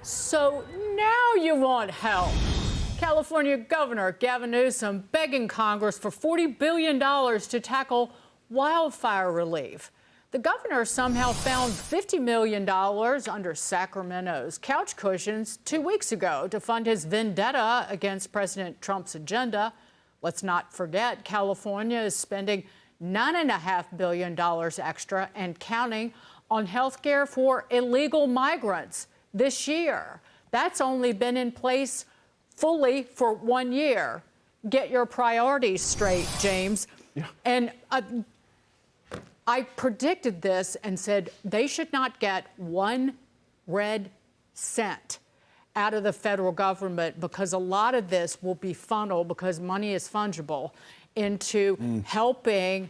So now you want help. California Governor Gavin Newsom begging Congress for $40 billion to tackle wildfire relief. The governor somehow found $50 million under Sacramento's couch cushions 2 weeks ago to fund his vendetta against President Trump's agenda. Let's not forget, California is spending $9.5 billion extra and counting on health care for illegal migrants this year. That's only been in place fully for 1 year. Get your priorities straight, James. Yeah. And I predicted this and said they should not get 1 red cent out of the federal government, because a lot of this will be funneled, because money is fungible, into helping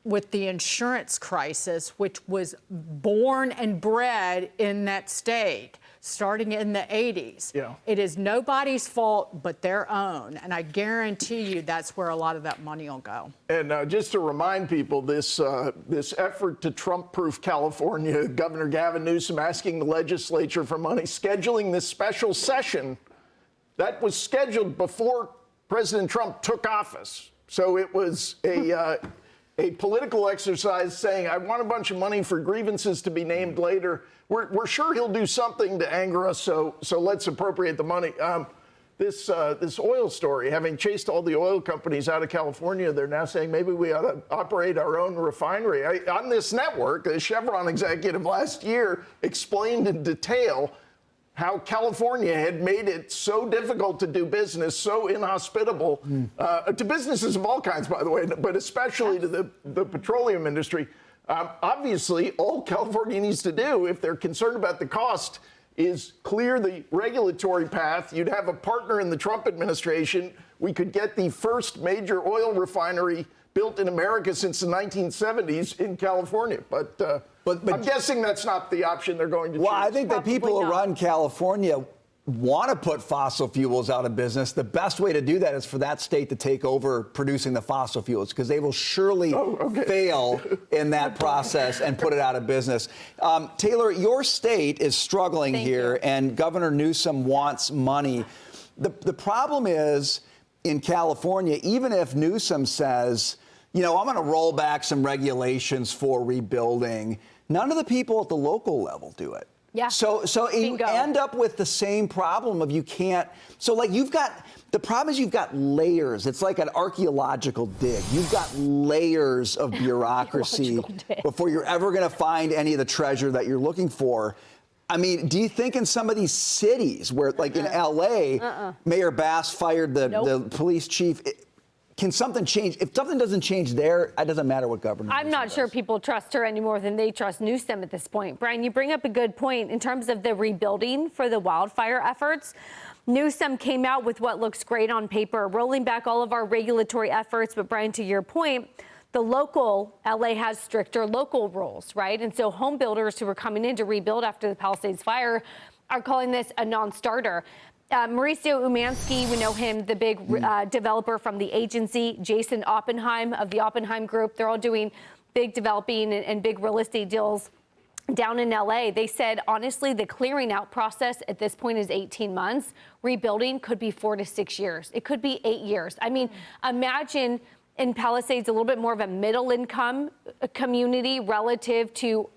with the insurance crisis, which was born and bred in that state starting in the 80s. Yeah. It is nobody's fault but their own. And I guarantee you that's where a lot of that money will go. And just to remind people, this effort to Trump-proof California, Governor Gavin Newsom asking the legislature for money, scheduling this special session, that was scheduled before President Trump took office. So it was a political exercise saying, I want a bunch of money for grievances to be named later. We're sure he'll do something to anger us, so let's appropriate the money. This oil story, having chased all the oil companies out of California, they're now saying maybe we ought to operate our own refinery. On this network, a Chevron executive last year explained in detail how California had made it so difficult to do business, so inhospitable to businesses of all kinds, by the way, but especially to the petroleum industry. Obviously, all California needs to do, if they're concerned about the cost, is clear the regulatory path. You'd have a partner in the Trump administration. We could get the first major oil refinery built in America since the 1970s in California. But I'm guessing that's not the option they're going to choose. Well, I think that people who run California want to put fossil fuels out of business. The best way to do that is for that state to take over producing the fossil fuels, because they will surely fail in that process and put it out of business. Taylor, your state is struggling here, and Governor Newsom wants money. The problem is, in California, even if Newsom says, you know, I'm going to roll back some regulations for rebuilding, none of the people at the local level do it. Yeah. So you end up with the same problem of you can't. So like the problem is you've got layers. It's like an archaeological dig. You've got layers of bureaucracy before you're ever going to find any of the treasure that you're looking for. I mean, do you think in some of these cities where, like in LA, Mayor Bass fired the police chief? Can something change? If something doesn't change there, it doesn't matter what government. I'm not sure people trust her any more than they trust Newsom at this point. Brian, you bring up a good point in terms of the rebuilding for the wildfire efforts. Newsom came out with what looks great on paper, rolling back all of our regulatory efforts. But Brian, to your point, the local, LA has stricter local rules, right? And so home builders who were coming in to rebuild after the Palisades fire are calling this a non-starter. Mauricio Umansky, we know him, the big developer from the agency, Jason Oppenheim of the Oppenheim Group. They're all doing big developing and big real estate deals down in LA. They said, honestly, the clearing out process at this point is 18 months. Rebuilding could be 4 to 6 years. It could be 8 years. I mean, imagine in Palisades, a little bit more of a middle income community relative to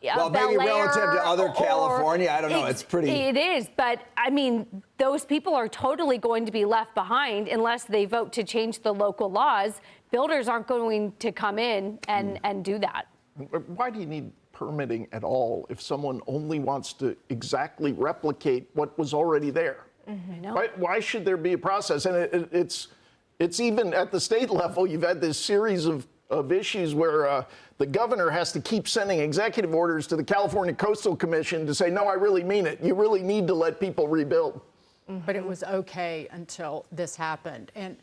well, maybe relative to other California, I don't know. It's pretty. It is, but I mean, those people are totally going to be left behind unless they vote to change the local laws. Builders aren't going to come in and do that. Why do you need permitting at all if someone only wants to exactly replicate what was already there? I know. Why should there be a process? And it's even at the state level, you've had this series of issues where the governor has to keep sending executive orders to the California Coastal Commission to say, no, I really mean it. You really need to let people rebuild. But it was okay until this happened. And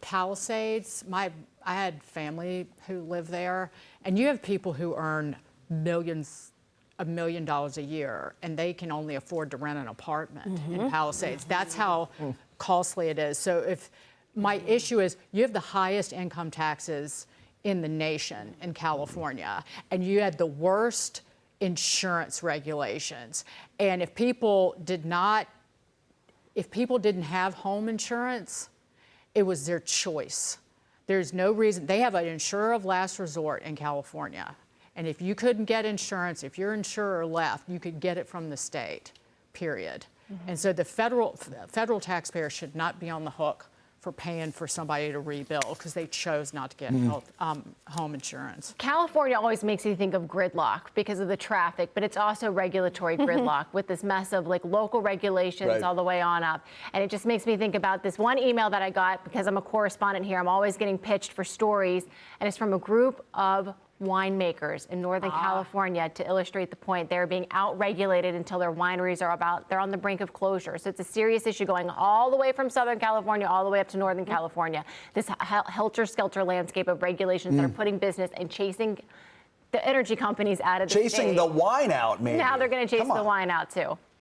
Palisades, I had family who live there, and you have people who earn $1 million a year, and they can only afford to rent an apartment in Palisades. That's how costly it is. So if my issue is you have the highest income taxes in the nation in California, and you had the worst insurance regulations. And if people didn't have home insurance, it was their choice. There's no reason. They have an insurer of last resort in California. And if you couldn't get insurance, if your insurer left, you could get it from the state, period. And so the federal taxpayer should not be on the hook for paying for somebody to rebuild because they chose not to get home insurance. California always makes me think of gridlock because of the traffic, but it's also regulatory gridlock with this mess of like local regulations all the way on up. And it just makes me think about this one email that I got because I'm a correspondent here. I'm always getting pitched for stories, and it's from a group of winemakers in Northern California to illustrate the point. They're being out-regulated until their wineries they're on the brink of closure. So it's a serious issue going all the way from Southern California all the way up to Northern California. This helter-skelter landscape of regulations that are putting business and chasing the energy companies out of the state. Chasing the wine out, maybe. Now they're going to chase the wine out, too.